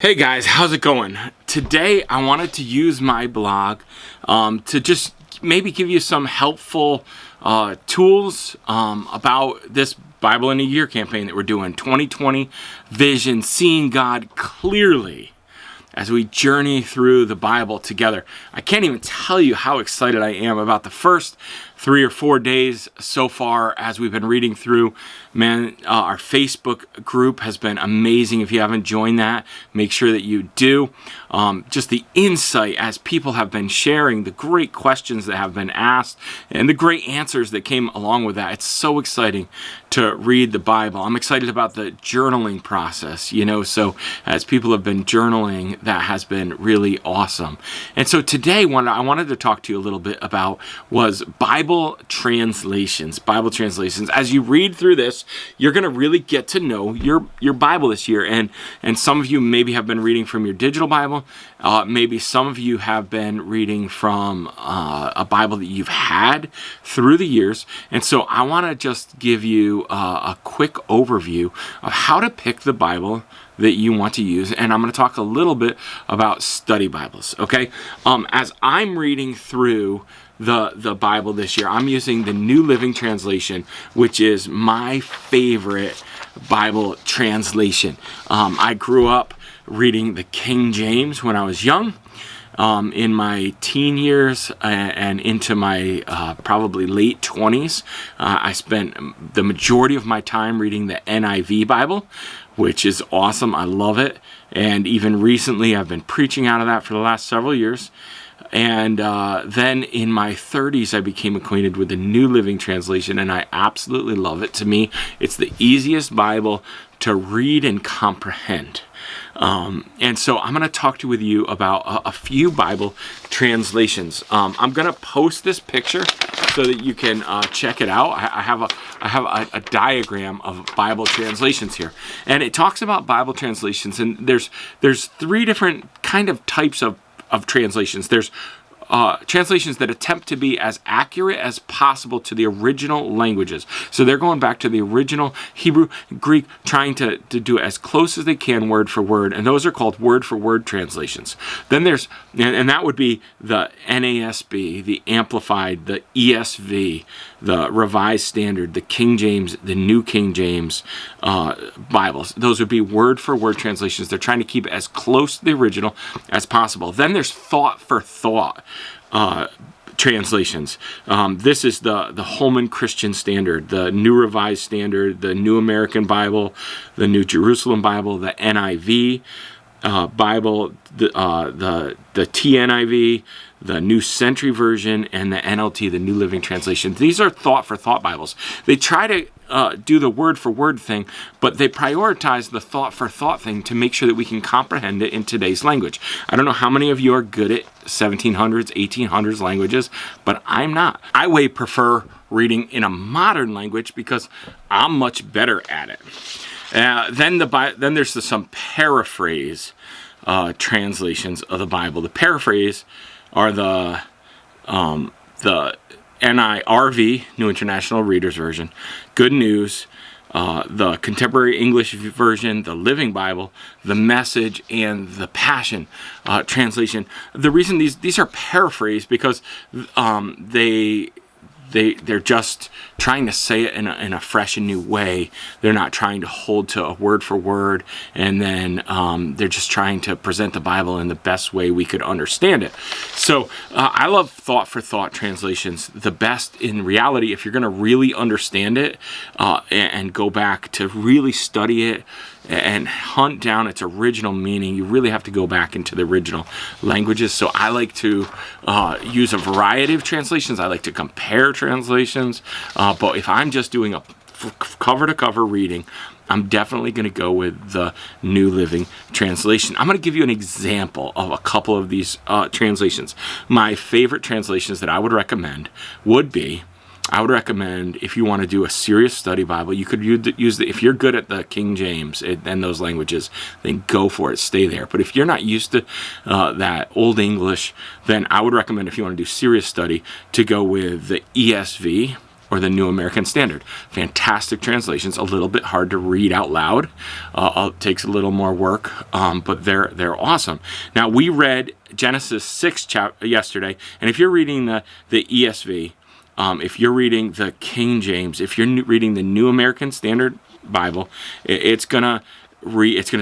Hey guys, how's it going? Today I wanted to use my blog to just maybe give you some helpful tools about this Bible in a Year campaign that we're doing. 2020 Vision, Seeing God Clearly, as we journey through the Bible together. I can't even tell you how excited I am about the first 3 or 4 days so far as we've been reading through. Man, our Facebook group has been amazing. If you haven't joined that, make sure that you do. Just the insight as people have been sharing, the great questions that have been asked, and the great answers that came along with that. It's so exciting to read the Bible. I'm excited about the journaling process, so as people have been journaling, that has been really awesome. And so today, what I wanted to talk to you a little bit about was Bible translations. Bible translations. As you read through this, you're going to really get to know your Bible this year. And some of you maybe have been reading from your digital Bible. Maybe some of you have been reading from a Bible that you've had through the years. And so I want to just give you a quick overview of how to pick the Bible that you want to use. And I'm going to talk a little bit about study Bibles, okay? As I'm reading through the Bible this year, I'm using the New Living Translation, which is my favorite Bible translation. I grew up reading the King James when I was young. In my teen years and into my probably late 20s, I spent the majority of my time reading the NIV Bible, which is awesome. I love it. And even recently, I've been preaching out of that for the last several years. And then in my 30s, I became acquainted with the New Living Translation, and I absolutely love it. To me, it's the easiest Bible to read and comprehend. And so I'm going to talk with you about a few Bible translations. I'm going to post this picture so that you can check it out. I have a diagram of Bible translations here, and it talks about Bible translations. And there's 3 different kind of types of translations. There's translations that attempt to be as accurate as possible to the original languages. So they're going back to the original Hebrew, Greek, trying to do it as close as they can word for word. And those are called word for word translations. Then there's, and that would be the NASB, the Amplified, the ESV, the Revised Standard, the King James, the New King James Bibles. Those would be word for word translations. They're trying to keep it as close to the original as possible. Then there's thought for thought translations. This is the Holman Christian Standard, the New Revised Standard, the New American Bible, the New Jerusalem Bible, the NIV Bible, the TNIV, the New Century Version, and the NLT, the New Living Translation. These are thought for thought Bibles. They try to do the word for word thing, but they prioritize the thought for thought thing to make sure that we can comprehend it in today's language. I don't know how many of you are good at 1700s, 1800s languages, but I'm not. I way prefer reading in a modern language because I'm much better at it. Then there's some paraphrase translations of the Bible. The paraphrase are the NIRV, New International Reader's Version, Good News, the Contemporary English Version, the Living Bible, the Message, and the Passion translation. The reason these are paraphrased because they're just trying to say it in a fresh and new way. They're not trying to hold to a word for word, and then they're just trying to present the Bible in the best way we could understand it. So I love thought for thought translations the best. In reality, if you're going to really understand it and go back to really study it and hunt down its original meaning, you really have to go back into the original languages. So I like to use a variety of translations. I like to compare translations. But if I'm just doing a cover-to-cover reading, I'm definitely going to go with the New Living Translation. I'm going to give you an example of a couple of these translations. My favorite translations that I would recommend would be, if you want to do a serious study Bible, you could use if you're good at the King James and those languages, then go for it, stay there. But if you're not used to that Old English, then I would recommend, if you want to do serious study, to go with the ESV or the New American Standard. Fantastic translations, a little bit hard to read out loud. Takes a little more work, but they're awesome. Now, we read Genesis 6 yesterday, and if you're reading the ESV, if you're reading the King James, if you're reading the New American Standard Bible, it's gonna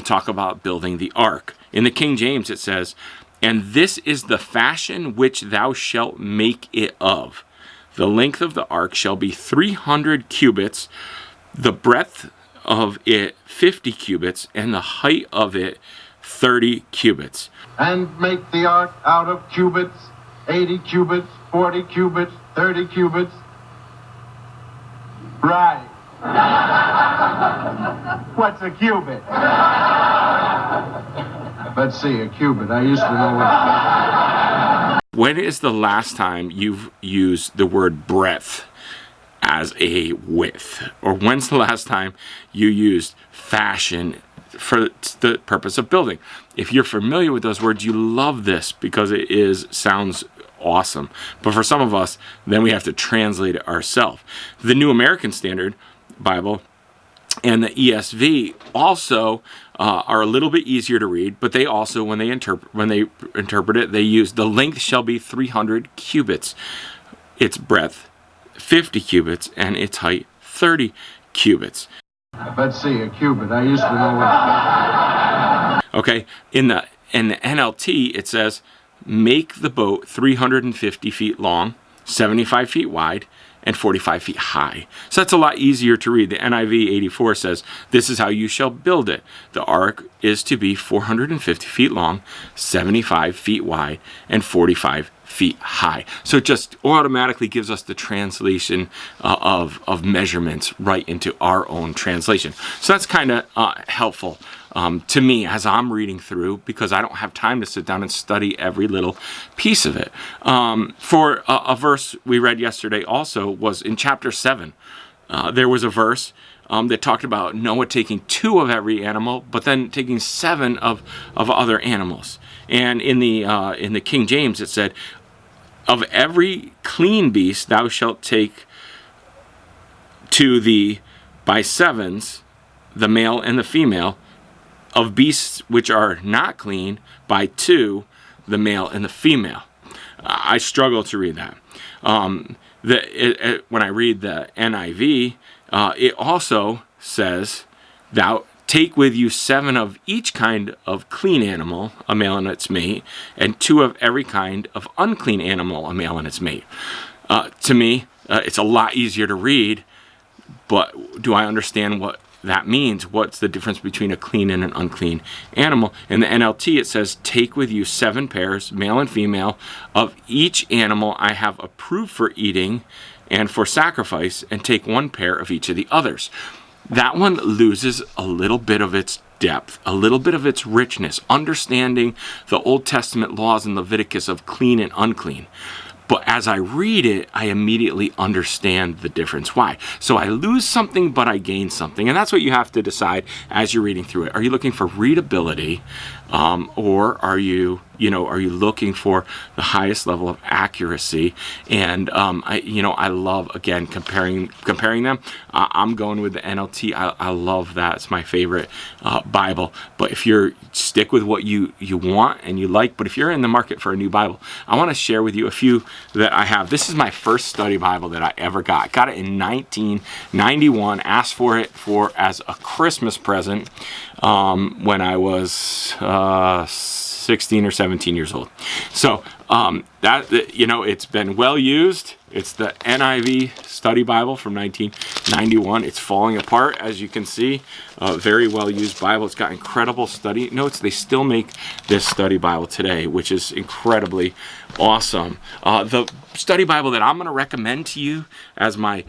talk about building the ark. In the King James, it says, "And this is the fashion which thou shalt make it of. The length of the ark shall be 300 cubits, the breadth of it 50 cubits, and the height of it 30 cubits. And make the ark out of cubits, 80 cubits, 40 cubits, 30 cubits." Right. What's a cubit? Let's see, a cubit. I used to know what. When is the last time you've used the word breadth as a width? Or when's the last time you used fashion for the purpose of building? If you're familiar with those words, you love this because sounds awesome. But for some of us, then we have to translate it ourselves. The New American Standard Bible and the ESV also are a little bit easier to read, but they also, when they interpret it, they use the length shall be 300 cubits, its breadth 50 cubits, and its height 30 cubits. Let's see, a cubit. I used to know what. Okay, in the NLT, it says, make the boat 350 feet long, 75 feet wide, and 45 feet high. So that's a lot easier to read. The NIV 84 says, this is how you shall build it. The ark is to be 450 feet long, 75 feet wide, and 45 feet high. So it just automatically gives us the translation of measurements right into our own translation. So that's kind of helpful to me as I'm reading through, because I don't have time to sit down and study every little piece of it. For a verse we read yesterday also was in chapter 7. There was a verse that talked about Noah taking 2 of every animal, but then taking 7 of other animals. And in the King James, it said, of every clean beast thou shalt take to thee by 7s, the male and the female. Of beasts which are not clean, by 2, the male and the female. I struggle to read that. When I read the NIV, it also says, thou take with you 7 of each kind of clean animal, a male and its mate, and 2 of every kind of unclean animal, a male and its mate. To me, it's a lot easier to read, but do I understand what that means? What's the difference between a clean and an unclean animal? In the NLT, it says, take with you 7 pairs, male and female, of each animal I have approved for eating and for sacrifice, and take 1 pair of each of the others. That one loses a little bit of its depth, a little bit of its richness, understanding the Old Testament laws in Leviticus of clean and unclean. But as I read it, I immediately understand the difference. Why? So I lose something, but I gain something. And that's what you have to decide as you're reading through it. Are you looking for readability, or are you looking for the highest level of accuracy? And I love, again, comparing them. I'm going with the NLT. I love that. It's my favorite Bible. But if you're stick with what you want and you like, but if you're in the market for a new Bible, I want to share with you a few that I have. This is my first study Bible that I ever got. Got it in 1991. Asked for it as a Christmas present when I was 16 or 17 years old. So it's been well used. It's the NIV Study Bible from 1991. It's falling apart, as you can see. Very well used Bible. It's got incredible study notes. They still make this study Bible today, which is incredibly awesome. The study Bible that I'm going to recommend to you as my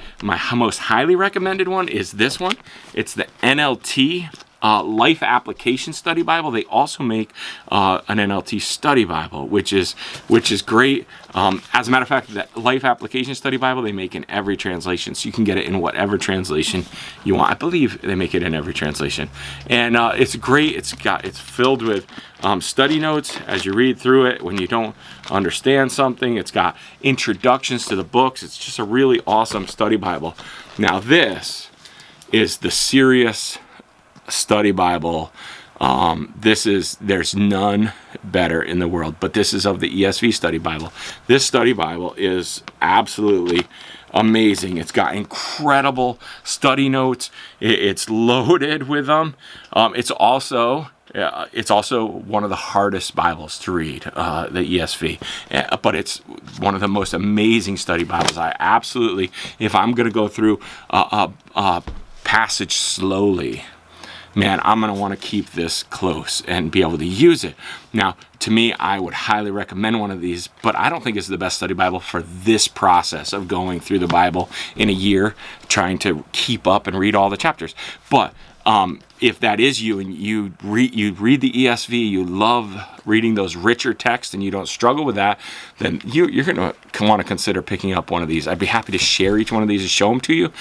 most highly recommended one is this one. It's the NLT Life Application Study Bible. They also make an NLT Study Bible, which is great. As a matter of fact, that Life Application Study Bible they make in every translation, so you can get it in whatever translation you want. I believe they make it in every translation, and it's great. It's filled with study notes as you read through it when you don't understand something. It's got introductions to the books. It's just a really awesome study Bible. Now this is the serious study Bible. There's none better in the world, but this is of the ESV Study Bible. This study Bible is absolutely amazing. It's got incredible study notes. It's loaded with them. It's also one of the hardest Bibles to read, the ESV, but it's one of the most amazing study Bibles. I absolutely, if I'm going to go through a passage slowly, man, I'm going to want to keep this close and be able to use it. Now, to me, I would highly recommend one of these, but I don't think it's the best study Bible for this process of going through the Bible in a year, trying to keep up and read all the chapters. But if that is you and you read the ESV, you love reading those richer texts and you don't struggle with that, then you're going to want to consider picking up one of these. I'd be happy to share each one of these and show them to you.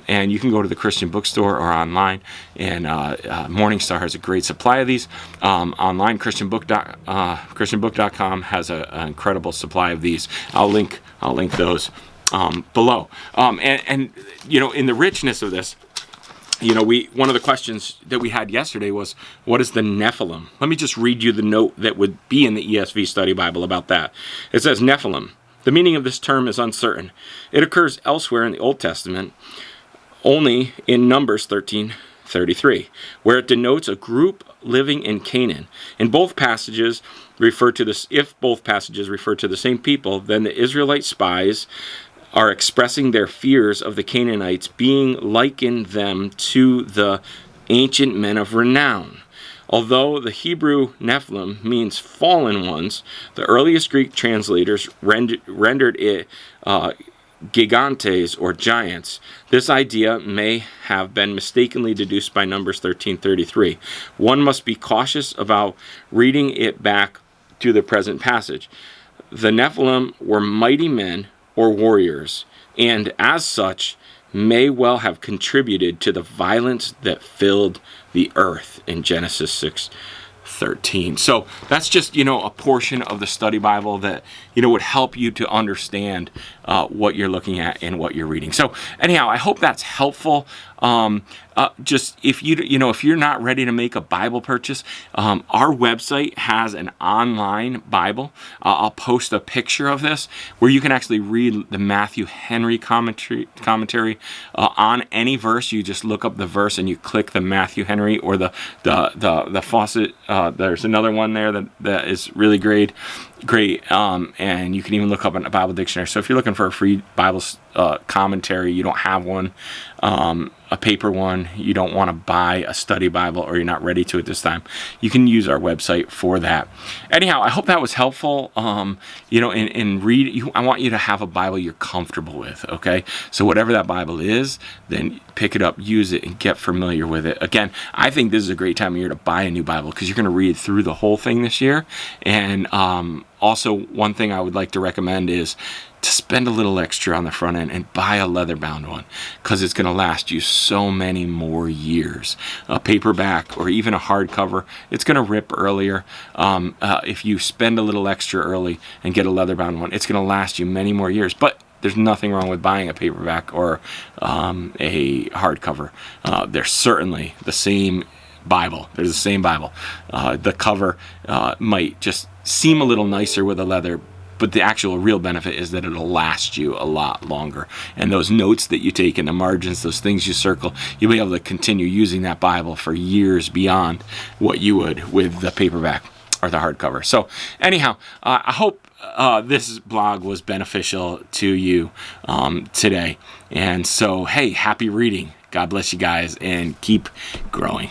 And you can go to the Christian bookstore or online, and Morningstar has a great supply of these. Online, christianbook.com has an incredible supply of these. I'll link those below. And in the richness of this, one of the questions that we had yesterday was, what is the Nephilim? Let me just read you the note that would be in the ESV Study Bible about that. It says, Nephilim. The meaning of this term is uncertain. It occurs elsewhere in the Old Testament, only in Numbers 13:33, where it denotes a group living in Canaan. If both passages refer to the same people, then the Israelite spies are expressing their fears of the Canaanites, being likened them to the ancient men of renown. Although the Hebrew Nephilim means fallen ones, the earliest Greek translators rendered it gigantes, or giants. This idea may have been mistakenly deduced by Numbers 13:33. One must be cautious about reading it back to the present passage. The Nephilim were mighty men or warriors, and as such may well have contributed to the violence that filled the earth in Genesis 6:13. So that's just, a portion of the study Bible that, would help you to understand what you're looking at and what you're reading. So anyhow, I hope that's helpful. Just if you're not ready to make a Bible purchase, our website has an online Bible. I'll post a picture of this where you can actually read the Matthew Henry commentary on any verse. You just look up the verse and you click the Matthew Henry or the Fawcett. There's another one there that is really great. And you can even look up in a Bible dictionary. So if you're looking for a free Bible commentary, you don't have one, a paper one, you don't want to buy a study Bible, or you're not ready to at this time, you can use our website for that. Anyhow, I hope that was helpful. I want you to have a Bible you're comfortable with, okay? So whatever that Bible is, then pick it up, use it, and get familiar with it. Again, I think this is a great time of year to buy a new Bible because you're going to read through the whole thing this year. And also, one thing I would like to recommend is to spend a little extra on the front end and buy a leather-bound one, because it's going to last you so many more years. A paperback or even a hardcover, it's going to rip earlier. If you spend a little extra early and get a leather-bound one, it's going to last you many more years. But there's nothing wrong with buying a paperback or a hardcover. They're certainly the same Bible. There's the same Bible. The cover might just seem a little nicer with a leather, but the actual real benefit is that it'll last you a lot longer. And those notes that you take in the margins, those things you circle, you'll be able to continue using that Bible for years beyond what you would with the paperback or the hardcover. So anyhow, I hope this blog was beneficial to you today. And so, hey, happy reading. God bless you guys, and keep growing.